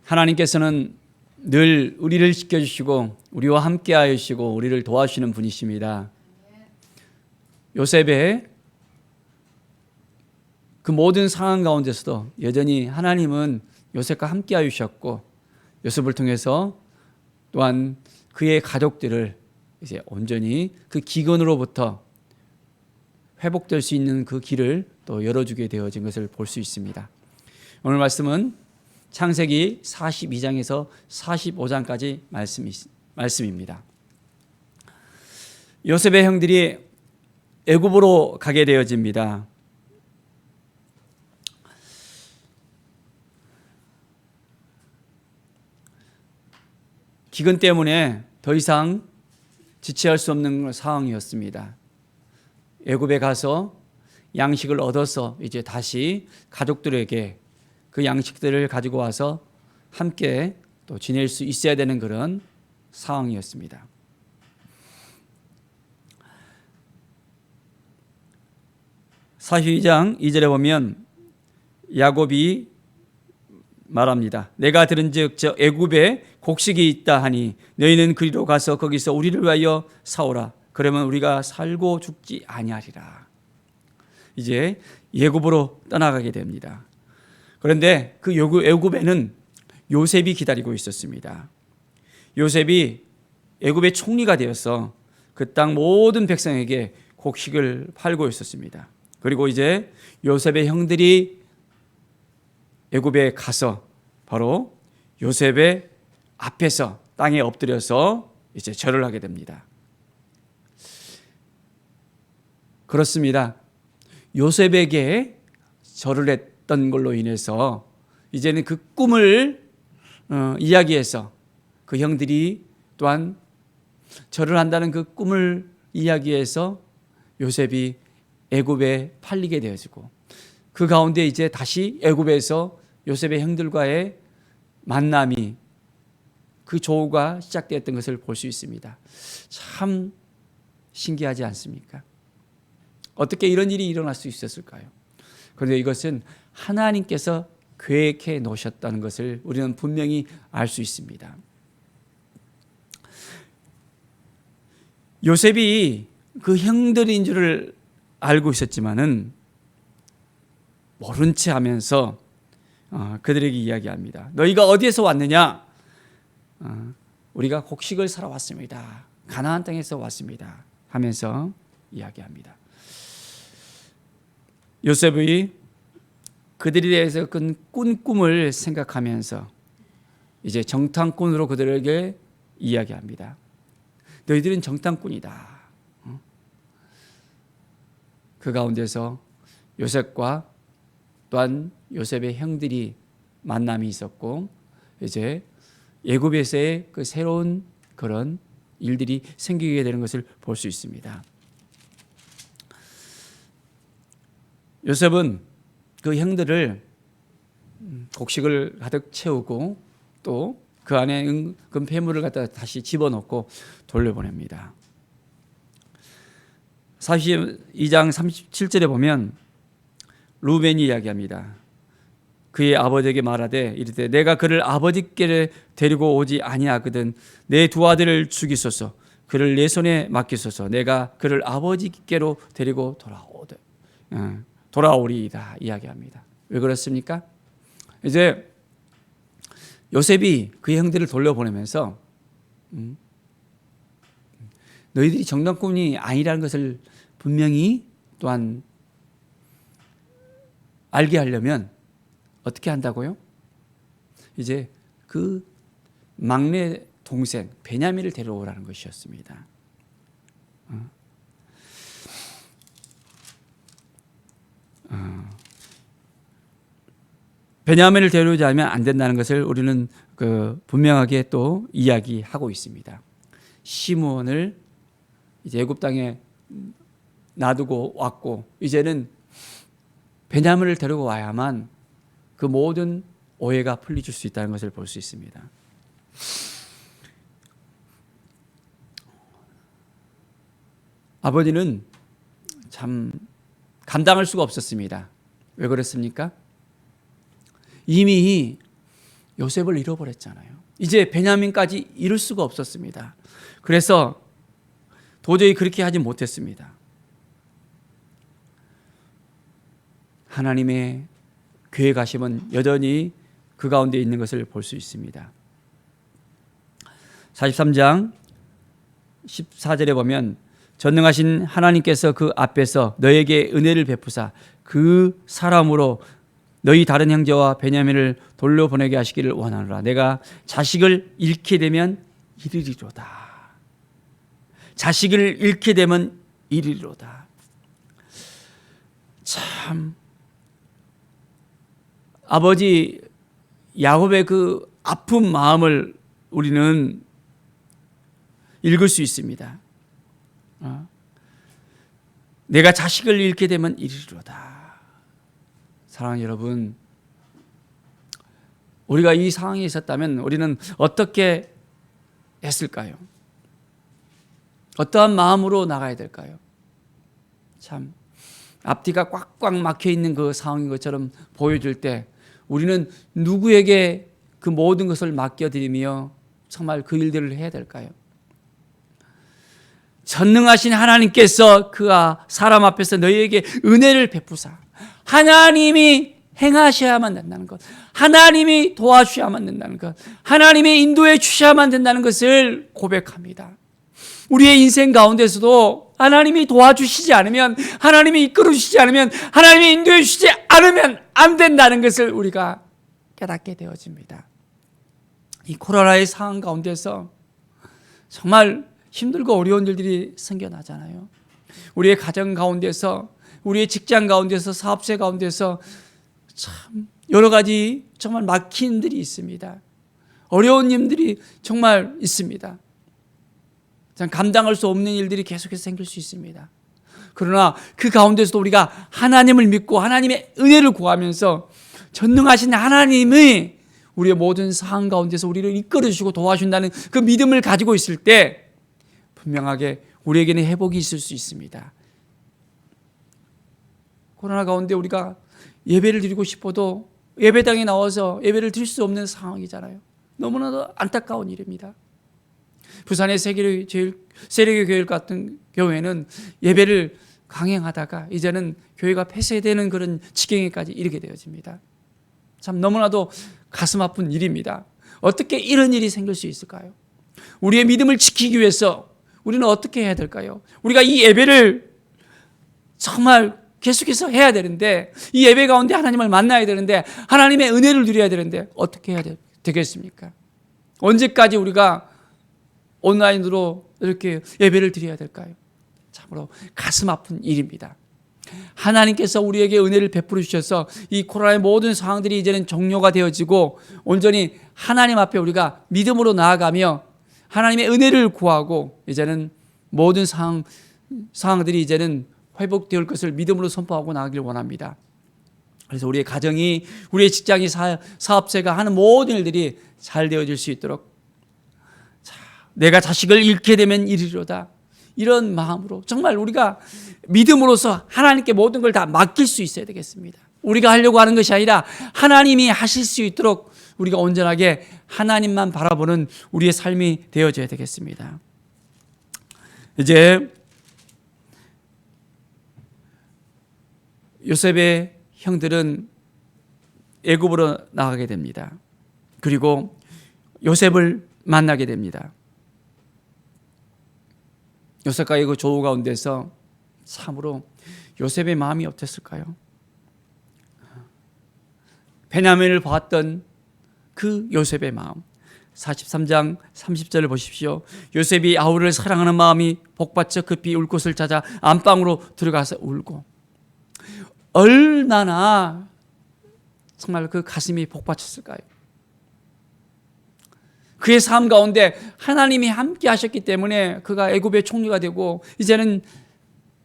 하나님께서는 늘 우리를 지켜주시고 우리와 함께 하시고 우리를 도와주시는 분이십니다. 요셉의 그 모든 상황 가운데서도 여전히 하나님은 요셉과 함께 하셨고 요셉을 통해서 또한 그의 가족들을 이제 온전히 그 기근으로부터 회복될 수 있는 그 길을 또 열어주게 되어진 것을 볼 수 있습니다. 오늘 말씀은 창세기 42장에서 45장까지 말씀입니다. 요셉의 형들이 애굽으로 가게 되어집니다. 기근 때문에 더 이상 지체할 수 없는 상황이었습니다. 애굽에 가서 양식을 얻어서 이제 다시 가족들에게 그 양식들을 가지고 와서 함께 또 지낼 수 있어야 되는 그런 상황이었습니다. 사십이장 2절에 보면 야곱이 말합니다. 내가 들은즉 저 애굽에 곡식이 있다 하니 너희는 그리로 가서 거기서 우리를 위하여 사오라. 그러면 우리가 살고 죽지 아니하리라. 이제 애굽으로 떠나가게 됩니다. 그런데 그 애굽에는 요셉이 기다리고 있었습니다. 요셉이 애굽의 총리가 되어서 그 땅 모든 백성에게 곡식을 팔고 있었습니다. 그리고 이제 요셉의 형들이 애굽에 가서 바로 요셉의 앞에서 땅에 엎드려서 이제 절을 하게 됩니다. 그렇습니다. 요셉에게 절을 했던 걸로 인해서 이제는 그 꿈을 이야기해서 그 형들이 또한 절을 한다는 그 꿈을 이야기해서 요셉이 애굽에 팔리게 되어지고 그 가운데 이제 다시 애굽에서 요셉의 형들과의 만남이 그 조우가 시작되었던 것을 볼 수 있습니다. 참 신기하지 않습니까? 어떻게 이런 일이 일어날 수 있었을까요? 그런데 이것은 하나님께서 계획해 놓으셨다는 것을 우리는 분명히 알 수 있습니다. 요셉이 그 형들인 줄을 알고 있었지만은 모른 채 하면서 그들에게 이야기합니다. 너희가 어디에서 왔느냐? 우리가 곡식을 사러 왔습니다. 가나안 땅에서 왔습니다. 하면서 이야기합니다. 요셉이 그들에 대해서 꾼 꿈을 생각하면서 이제 정탐꾼으로 그들에게 이야기합니다. 너희들은 정탐꾼이다. 그 가운데서 요셉과 또한 요셉의 형들이 만남이 있었고 이제 애굽에서의 그 새로운 그런 일들이 생기게 되는 것을 볼 수 있습니다. 요셉은 그 형들을 곡식을 가득 채우고 또 그 안에 그 폐물을 갖다 다시 집어넣고 돌려보냅니다. 42장 37절에 보면 루벤이 이야기합니다. 그의 아버지에게 말하되 이르되 내가 그를 아버지께 데리고 오지 아니하거든 내 두 아들을 죽이소서 그를 내 손에 맡기소서 내가 그를 아버지께로 데리고 돌아오리이다 이야기합니다. 왜 그렇습니까? 이제 요셉이 그 형들을 돌려보내면서 너희들이 정탐꾼이 아니라는 것을 분명히 또한 알게 하려면 어떻게 한다고요? 이제 그 막내 동생 베냐민을 데려오라는 것이었습니다. 베냐민을 데려오지 않으면 안 된다는 것을 우리는 분명하게 또 이야기하고 있습니다. 시므온을 이제 애굽 땅에 놔두고 왔고 이제는 베냐민을 데리고 와야만 그 모든 오해가 풀리줄 수 있다는 것을 볼 수 있습니다. 아버지는 참 감당할 수가 없었습니다. 왜 그랬습니까? 이미 요셉을 잃어버렸잖아요. 이제 베냐민까지 잃을 수가 없었습니다. 그래서 도저히 그렇게 하지 못했습니다. 하나님의 계획하심은 여전히 그 가운데 있는 것을 볼 수 있습니다. 43장 14절에 보면 전능하신 하나님께서 그 앞에서 너에게 은혜를 베푸사 그 사람으로 너희 다른 형제와 베냐민을 돌려보내게 하시기를 원하노라. 내가 자식을 잃게 되면 이르리로다. 자식을 잃게 되면 이르리로다. 참 아버지 야곱의 그 아픈 마음을 우리는 읽을 수 있습니다. 내가 자식을 잃게 되면 이르리로다. 사랑하는 여러분, 우리가 이 상황에 있었다면 우리는 어떻게 했을까요? 어떠한 마음으로 나가야 될까요? 참 앞뒤가 꽉꽉 막혀 있는 그 상황인 것처럼 보여줄 때 우리는 누구에게 그 모든 것을 맡겨드리며 정말 그 일들을 해야 될까요? 전능하신 하나님께서 그 사람 앞에서 너희에게 은혜를 베푸사 하나님이 행하셔야만 된다는 것, 하나님이 도와주셔야만 된다는 것, 하나님의 인도해 주셔야만 된다는 것을 고백합니다. 우리의 인생 가운데서도 하나님이 도와주시지 않으면, 하나님이 이끌어 주시지 않으면, 하나님이 인도해 주시지 않으면 안 된다는 것을 우리가 깨닫게 되어집니다. 이 코로나의 상황 가운데서 정말 힘들고 어려운 일들이 생겨나잖아요. 우리의 가정 가운데서, 우리의 직장 가운데서, 사업체 가운데서 참 여러 가지 정말 막힌 일들이 있습니다. 어려운 일들이 정말 있습니다. 감당할 수 없는 일들이 계속해서 생길 수 있습니다. 그러나 그 가운데서도 우리가 하나님을 믿고 하나님의 은혜를 구하면서 전능하신 하나님이 우리의 모든 상황 가운데서 우리를 이끌어주시고 도와준다는 그 믿음을 가지고 있을 때 분명하게 우리에게는 회복이 있을 수 있습니다. 코로나 가운데 우리가 예배를 드리고 싶어도 예배당에 나와서 예배를 드릴 수 없는 상황이잖아요. 너무나도 안타까운 일입니다. 부산의 세례교 교회 같은 경우에는 예배를 강행하다가 이제는 교회가 폐쇄되는 그런 지경에까지 이르게 되어집니다. 참 너무나도 가슴 아픈 일입니다. 어떻게 이런 일이 생길 수 있을까요? 우리의 믿음을 지키기 위해서 우리는 어떻게 해야 될까요? 우리가 이 예배를 정말 계속해서 해야 되는데, 이 예배 가운데 하나님을 만나야 되는데, 하나님의 은혜를 누려야 되는데 어떻게 해야 되겠습니까? 언제까지 우리가 온라인으로 이렇게 예배를 드려야 될까요? 참으로 가슴 아픈 일입니다. 하나님께서 우리에게 은혜를 베풀어 주셔서 이 코로나의 모든 상황들이 이제는 종료가 되어지고 온전히 하나님 앞에 우리가 믿음으로 나아가며 하나님의 은혜를 구하고 이제는 모든 상황들이 이제는 회복될 것을 믿음으로 선포하고 나가길 원합니다. 그래서 우리의 가정이, 우리의 직장이, 사업체가 하는 모든 일들이 잘 되어질 수 있도록, 내가 자식을 잃게 되면 이르리로다, 이런 마음으로 정말 우리가 믿음으로서 하나님께 모든 걸 다 맡길 수 있어야 되겠습니다. 우리가 하려고 하는 것이 아니라 하나님이 하실 수 있도록 우리가 온전하게 하나님만 바라보는 우리의 삶이 되어져야 되겠습니다. 이제 요셉의 형들은 애굽으로 나가게 됩니다. 그리고 요셉을 만나게 됩니다. 요셉과의 그 조우 가운데서 참으로 요셉의 마음이 어땠을까요? 베냐민을 보았던 그 요셉의 마음, 43장 30절을 보십시오. 요셉이 아우를 사랑하는 마음이 복받쳐 급히 울 곳을 찾아 안방으로 들어가서 울고, 얼마나 정말 그 가슴이 복받쳤을까요? 그의 삶 가운데 하나님이 함께 하셨기 때문에 그가 애굽의 총리가 되고 이제는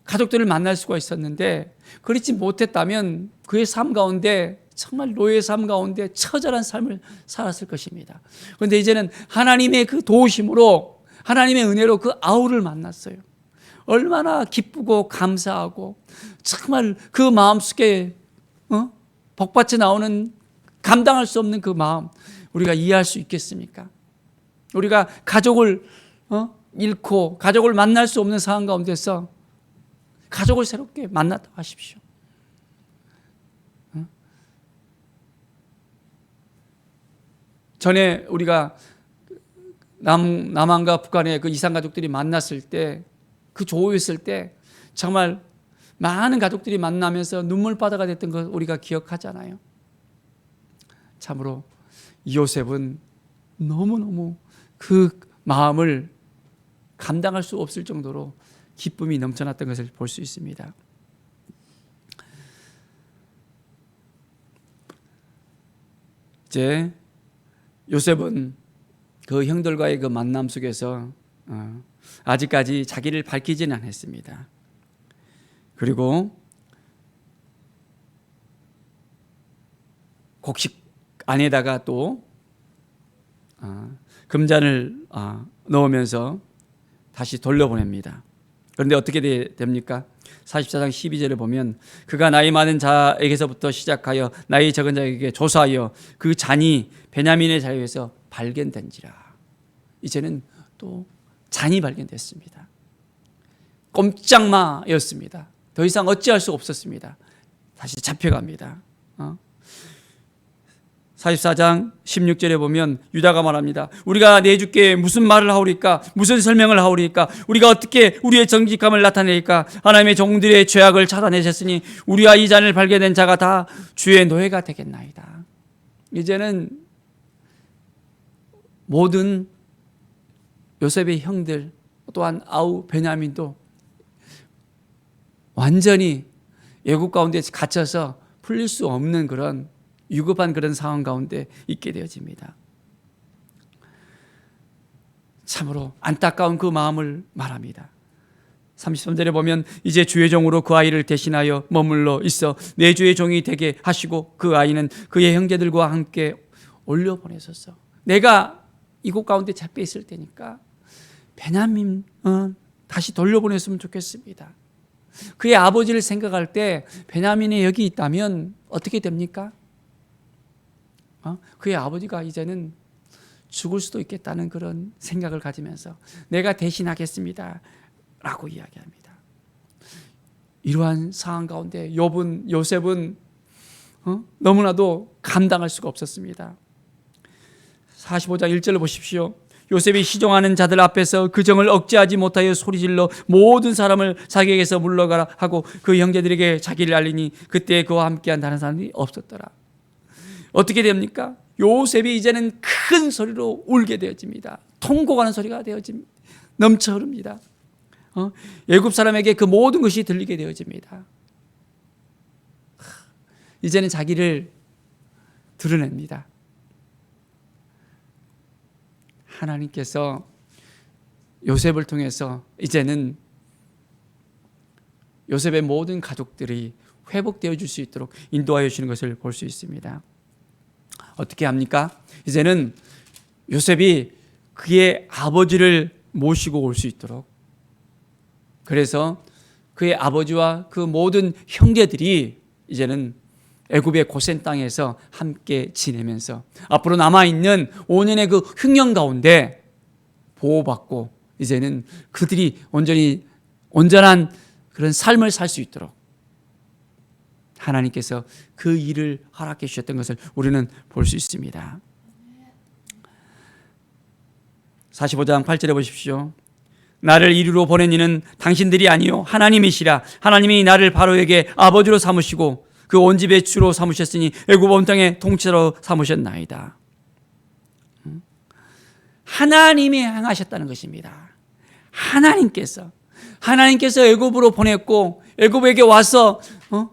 가족들을 만날 수가 있었는데, 그렇지 못했다면 그의 삶 가운데 정말 노예의 삶 가운데 처절한 삶을 살았을 것입니다. 그런데 이제는 하나님의 그 도우심으로, 하나님의 은혜로 그 아우를 만났어요. 얼마나 기쁘고 감사하고 정말 그 마음속에 복받쳐 나오는 감당할 수 없는 그 마음, 우리가 이해할 수 있겠습니까? 우리가 가족을 잃고 가족을 만날 수 없는 상황 가운데서 가족을 새롭게 만났다 하십시오. 전에 우리가 남한과 북한의 그 이산 가족들이 만났을 때, 그 조우했을 때 정말 많은 가족들이 만나면서 눈물바다가 됐던 걸 우리가 기억하잖아요. 참으로 요셉은 너무너무 그 마음을 감당할 수 없을 정도로 기쁨이 넘쳐났던 것을 볼 수 있습니다. 이제 요셉은 그 형들과의 그 만남 속에서 아직까지 자기를 밝히지는 않았습니다. 그리고 곡식 안에다가 또 금잔을 넣으면서 다시 돌려보냅니다. 그런데 어떻게 됩니까? 44장 12절에 보면 그가 나이 많은 자에게서부터 시작하여 나이 적은 자에게 조사하여 그 잔이 베냐민의 자유에서 발견된지라. 이제는 또 잔이 발견됐습니다. 꼼짝마였습니다. 더 이상 어찌할 수 없었습니다. 다시 잡혀갑니다. 44장 16절에 보면 유다가 말합니다. 우리가 내 주께 무슨 말을 하오리까? 무슨 설명을 하오리까? 우리가 어떻게 우리의 정직함을 나타내리까? 하나님의 종들의 죄악을 찾아내셨으니 우리와 이 잔을 발견된 자가 다 주의 노예가 되겠나이다. 이제는 모든 요셉의 형들 또한 아우 베냐민도 완전히 애국 가운데 갇혀서 풀릴 수 없는 그런 위급한 그런 상황 가운데 있게 되어집니다. 참으로 안타까운 그 마음을 말합니다. 33절에 보면 이제 주의 종으로 그 아이를 대신하여 머물러 있어 내 주의 종이 되게 하시고 그 아이는 그의 형제들과 함께 올려보내소서. 내가 이곳 가운데 잡혀 있을 테니까 베냐민 다시 돌려보냈으면 좋겠습니다. 그의 아버지를 생각할 때 베냐민이 여기 있다면 어떻게 됩니까? 그의 아버지가 이제는 죽을 수도 있겠다는 그런 생각을 가지면서 내가 대신하겠습니다 라고 이야기합니다. 이러한 상황 가운데 요셉은 너무나도 감당할 수가 없었습니다. 45장 1절을 보십시오. 요셉이 시종하는 자들 앞에서 그 정을 억제하지 못하여 소리질러 모든 사람을 자기에게서 물러가라 하고 그 형제들에게 자기를 알리니 그때 그와 함께한 다른 사람이 없었더라. 어떻게 됩니까? 요셉이 이제는 큰 소리로 울게 되어집니다. 통곡하는 소리가 되어집니다. 넘쳐 흐릅니다. 애굽 사람에게 그 모든 것이 들리게 되어집니다. 이제는 자기를 드러냅니다. 하나님께서 요셉을 통해서 이제는 요셉의 모든 가족들이 회복되어 줄 수 있도록 인도하여 주시는 것을 볼 수 있습니다. 어떻게 합니까? 이제는 요셉이 그의 아버지를 모시고 올 수 있도록, 그래서 그의 아버지와 그 모든 형제들이 이제는 애굽의 고센 땅에서 함께 지내면서 앞으로 남아있는 5년의 그 흉년 가운데 보호받고 이제는 그들이 온전한 그런 삶을 살 수 있도록 하나님께서 그 일을 허락해 주셨던 것을 우리는 볼 수 있습니다. 45장 8절에 보십시오. 나를 이리로 보낸 이는 당신들이 아니요 하나님이시라. 하나님이 나를 바로에게 아버지로 삼으시고 그 온 집의 주로 삼으셨으니 애굽 온 땅의 통치자로 삼으셨나이다. 하나님이 행하셨다는 것입니다. 하나님께서 애굽으로 보냈고 애굽에게 와서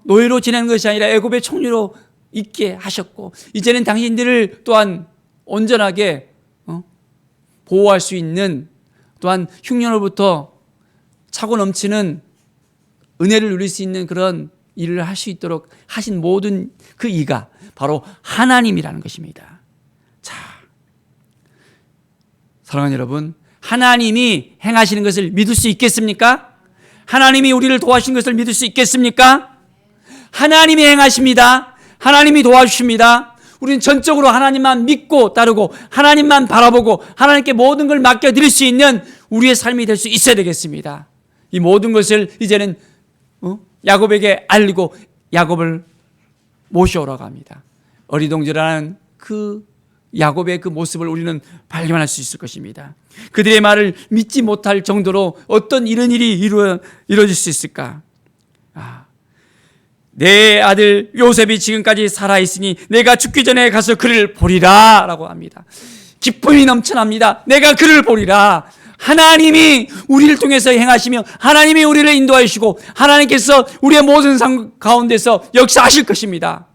노예로 지내는 것이 아니라 애굽의 총리로 있게 하셨고 이제는 당신들을 또한 온전하게 보호할 수 있는, 또한 흉년으로부터 차고 넘치는 은혜를 누릴 수 있는 그런 일을 할 수 있도록 하신 모든 그 이가 바로 하나님이라는 것입니다. 자, 사랑하는 여러분, 하나님이 행하시는 것을 믿을 수 있겠습니까? 하나님이 우리를 도와주신 것을 믿을 수 있겠습니까? 하나님이 행하십니다. 하나님이 도와주십니다. 우리는 전적으로 하나님만 믿고 따르고 하나님만 바라보고 하나님께 모든 걸 맡겨드릴 수 있는 우리의 삶이 될 수 있어야 되겠습니다. 이 모든 것을 이제는 야곱에게 알리고 야곱을 모셔오라고 합니다. 어리동절한 그 야곱의 그 모습을 우리는 발견할 수 있을 것입니다. 그들의 말을 믿지 못할 정도로 어떤 이런 일이 이루어질 수 있을까? 내 아들 요셉이 지금까지 살아있으니 내가 죽기 전에 가서 그를 보리라 라고 합니다. 기쁨이 넘쳐납니다. 내가 그를 보리라. 하나님이 우리를 통해서 행하시며 하나님이 우리를 인도하여 주시고 하나님께서 우리의 모든 삶 가운데서 역사하실 것입니다.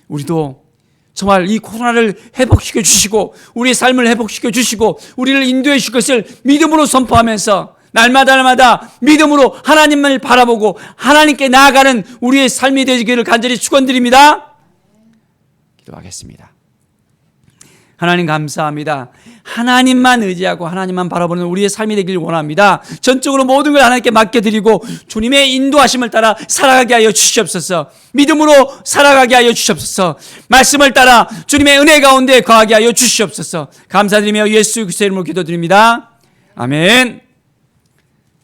우리도 정말 이 코로나를 회복시켜 주시고 우리의 삶을 회복시켜 주시고 우리를 인도해 주실 것을 믿음으로 선포하면서 날마다 믿음으로 하나님을 바라보고 하나님께 나아가는 우리의 삶이 되기를 간절히 축원드립니다. 기도하겠습니다. 하나님 감사합니다. 하나님만 의지하고 하나님만 바라보는 우리의 삶이 되기를 원합니다. 전적으로 모든 걸 하나님께 맡겨드리고 주님의 인도하심을 따라 살아가게 하여 주시옵소서. 믿음으로 살아가게 하여 주시옵소서. 말씀을 따라 주님의 은혜 가운데 거하게 하여 주시옵소서. 감사드리며 예수 그리스도의 이름으로 기도드립니다. 아멘.